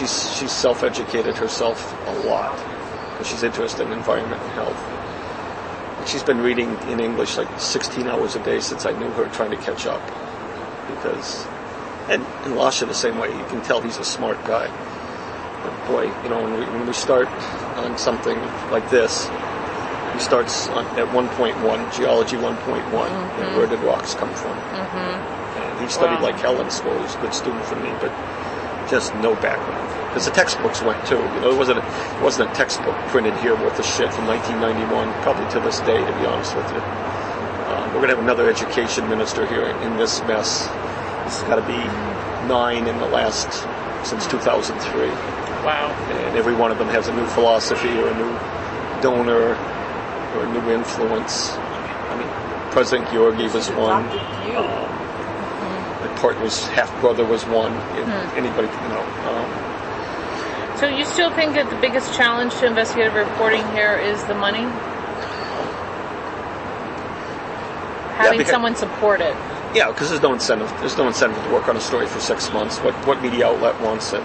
she's self-educated herself a lot because she's interested in environment and health. And she's been reading in English like 16 hours a day since I knew her, trying to catch up. And Lasha the same way. You can tell he's a smart guy. But boy, when we start on something like this, he starts at 1.1, geology 1.1, and where did rocks come from? And he studied like hell in school. He was a good student for me, but just no background. Because the textbooks went too. It wasn't a textbook printed here worth of shit from 1991, probably to this day, to be honest with you. We're going to have another education minister here in this mess. This has got to be 9 in the last, since 2003. Wow. And every one of them has a new philosophy or a new donor or a new influence. I mean, President Georgi was one. My partner's half-brother was one. Anybody, So you still think that the biggest challenge to investigative reporting here is the money? Having someone support it. Yeah, because there's no incentive. There's no incentive to work on a story for 6 months. What media outlet wants it?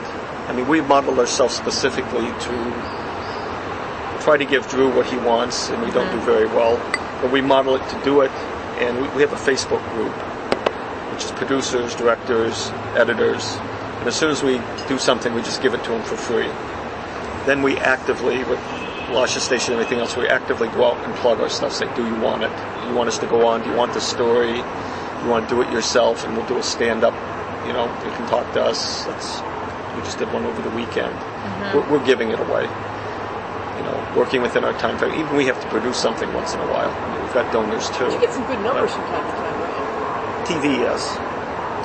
I mean, we modeled ourselves specifically to try to give Drew what he wants, and we don't do very well. But we model it to do it, and we have a Facebook group, which is producers, directors, editors. And as soon as we do something, we just give it to them for free. Then we actively, with Lasha Station and everything else, we actively go out and plug our stuff. Say, do you want it? Do you want us to go on? Do you want the story? You want to do it yourself? And we'll do a stand-up. You can talk to us. We just did one over the weekend. We're giving it away. Working within our time frame. Even we have to produce something once in a while. I mean, we've got donors too. You get some good numbers from time to time, right? TV, yes.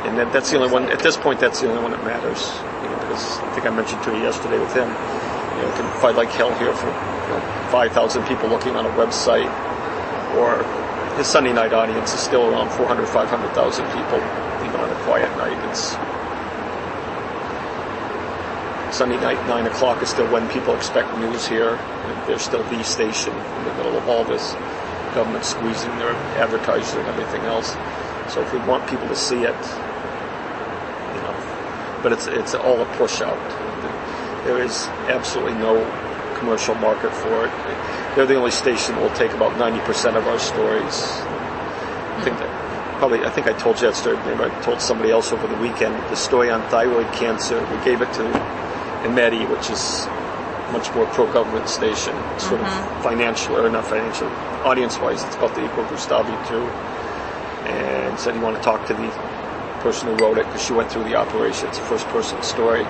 And that's the only one, at this point, that's the only one that matters. Because I think I mentioned to you yesterday with him, you can fight like hell here for 5,000 people looking on a website, or his Sunday night audience is still around 400, 500,000 people, even on a quiet night. It's Sunday night, 9 o'clock is still when people expect news here. There's still the station in the middle of all this government squeezing their advertising and everything else. So if we want people to see it, but it's all a push out. There is absolutely no commercial market for it. They're the only station that will take about 90% of our stories. I think I told you that story. Maybe I told somebody else over the weekend. The story on thyroid cancer, we gave it to Emedi, which is much more pro-government station, sort of financial, or not financial, audience-wise, it's about the equal Gustavi too. And said, you want to talk to the person who wrote it, because she went through the operation. It's a first-person story.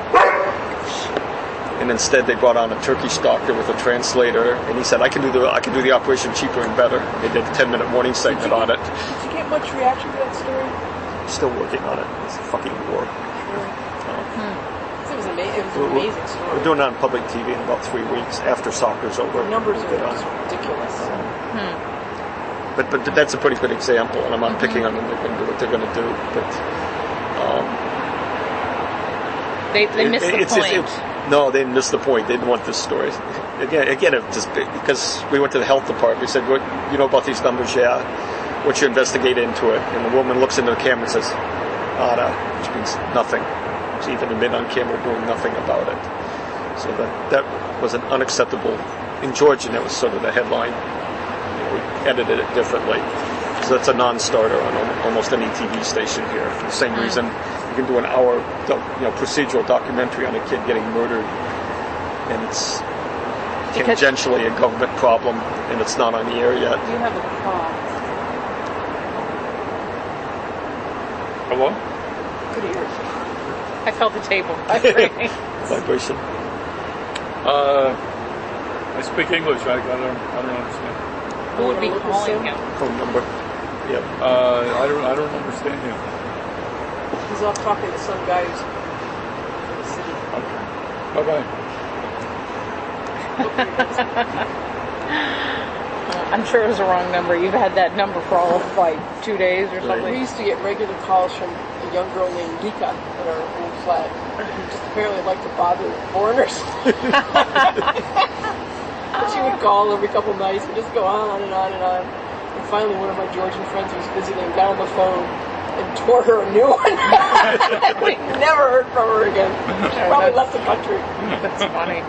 And instead they brought on a Turkish doctor with a translator, and he said, I can do the operation cheaper and better. They did a 10-minute morning segment on it. Did you get much reaction to that story? Still working on it. It's a fucking war. It was amazing. It was an amazing story. We're doing it on public TV in about 3 weeks after soccer's over. The numbers are just ridiculous. But that's a pretty good example, and I'm not picking on them. They're going to do what they're going to do. But they missed the point. No, they missed the point. They didn't want this story. Again, it just because we went to the health department. We said, "What you know about these numbers?" Yeah. What's your investigate into it? And the woman looks into the camera and says, "Nada," which means nothing. She even admitted on camera doing nothing about it. So that was an unacceptable. In Georgian, that was sort of the headline. We edited it differently. So that's a non-starter on almost any TV station here. For the same reason, you can do an hour, procedural documentary on a kid getting murdered, and it's tangentially a government problem, and it's not on the air yet. You have a call. Hello? Could hear it. I felt the table. Vibration. I speak English. I don't understand. Who would be calling him? Phone number. Yep. I don't understand him. He's off talking to some guy who's in the city. Okay. Bye-bye. I'm sure it was the wrong number. You've had that number for all of 2 days or something. We used to get regular calls from a young girl named Nika at our old flat, who just apparently liked to bother foreigners. She would call every couple nights and just go on and on and on. And finally, one of my Georgian friends who was visiting got on the phone and tore her a new one. We never heard from her again. She probably left the country. That's funny.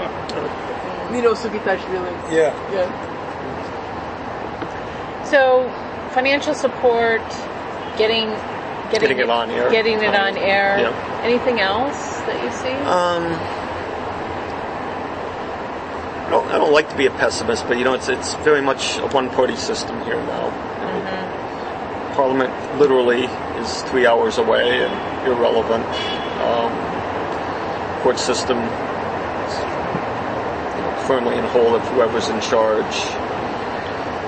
Sugita feelings. Yeah. Yeah. So, financial support, getting Getting it on air. Getting it on air. Yeah. Anything else that you see? I don't like to be a pessimist, but it's very much a one-party system here now. Parliament literally is 3 hours away and irrelevant. Court system is, firmly in hold of whoever's in charge.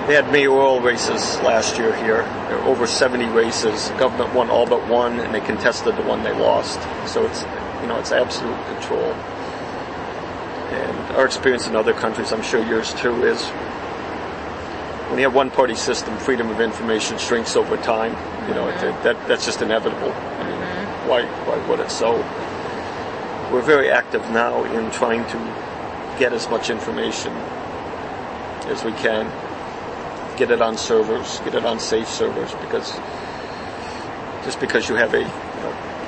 They had mayoral races last year here. There were over 70 races. The government won all but one, and they contested the one they lost. So it's absolute control. And our experience in other countries, I'm sure yours too, is when you have one-party system, freedom of information shrinks over time. That's just inevitable. I mean, why would it? So we're very active now in trying to get as much information as we can, get it on servers, get it on safe servers, because just because you have a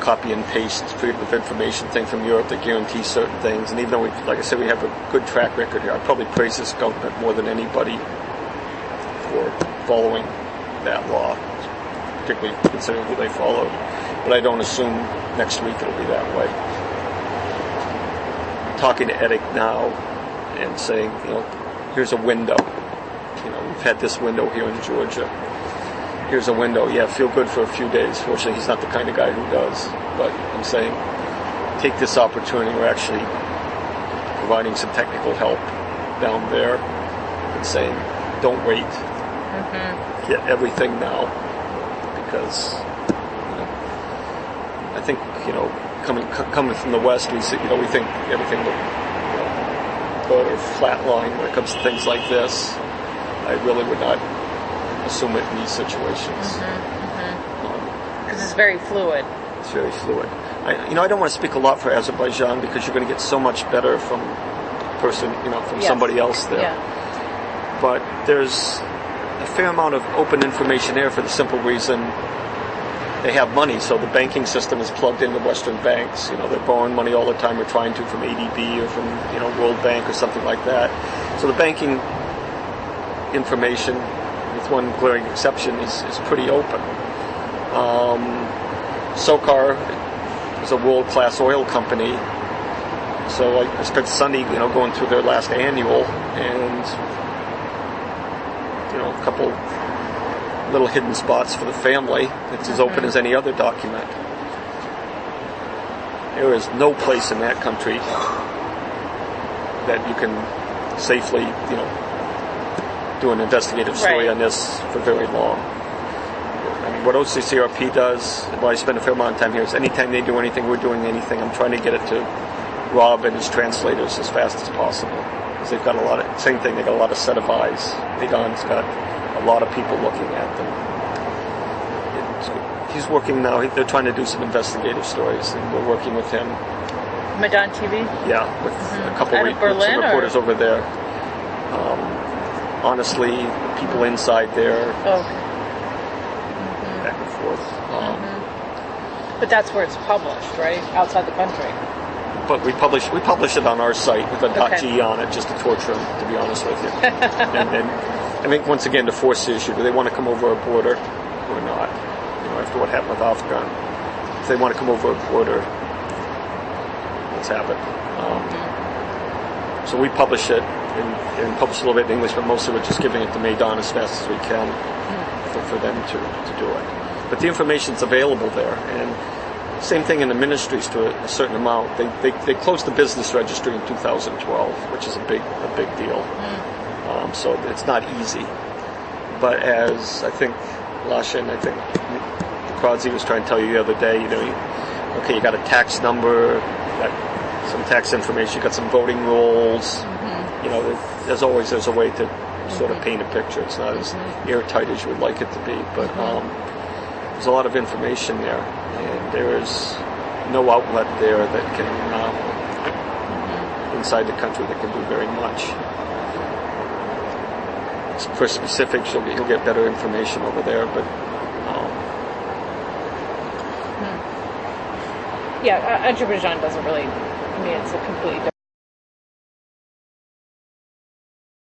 copy and paste freedom of information thing from Europe that guarantees certain things, and even though like I said, we have a good track record here, I probably praise this government more than anybody for following that law, particularly considering who they followed. But I don't assume next week it'll be that way. Talking to EDIC now and saying, here's a window. We've had this window here in Georgia. Here's a window. Yeah, feel good for a few days. Fortunately, he's not the kind of guy who does. But I'm saying, take this opportunity. We're actually providing some technical help down there and saying, don't wait. Get everything now. Because, I think, coming from the West, we think everything will go or flatline when it comes to things like this. I really would not assume it in these situations. Because it's very fluid. It's very fluid. I don't want to speak a lot for Azerbaijan because you're going to get so much better from a person, from somebody else there. Yeah. But there's a fair amount of open information there for the simple reason they have money. So the banking system is plugged into Western banks. They're borrowing money all the time, or trying to, from ADB or from World Bank or something like that. So the banking information, with one glaring exception, is pretty open. SOCAR is a world-class oil company, so I spent Sunday, going through their last annual, and a couple little hidden spots for the family. It's as open as any other document. There is no place in that country that you can safely, do an investigative story on this for very long. I mean, what OCCRP does, what I spend a fair amount of time here, is anytime they do anything, we're doing anything, I'm trying to get it to Rob and his translators as fast as possible. Because they've got same thing, they've got a lot of set of eyes. Maidan's got a lot of people looking at them. He's working now, they're trying to do some investigative stories, and we're working with him. Maidan TV? Yeah, with a couple of reporters over there. Honestly, people inside there, back and forth. But that's where it's published, right? Outside the country. But we publish it on our site with a .g on it, just to torture them, to be honest with you. and I think once again to force the issue: do they want to come over a border or not? After what happened with Afghan, if they want to come over a border, let's have it. So we publish it and publish a little bit in English, but mostly we're just giving it to Maidan as fast as we can for them to do it. But the information's available there, and same thing in the ministries to a certain amount. They closed the business registry in 2012, which is a big deal. So it's not easy. But as I think Lasha and I think Kradzi was trying to tell you the other day, you got a tax number, you got some tax information, you got some voting rolls. There's a way to sort of paint a picture. It's not as airtight as you would like it to be, but there's a lot of information there, and there is no outlet there that can, inside the country, that can do very much. For specifics, you'll get better information over there, but Yeah, Azerbaijan doesn't really. I mean, it's a completely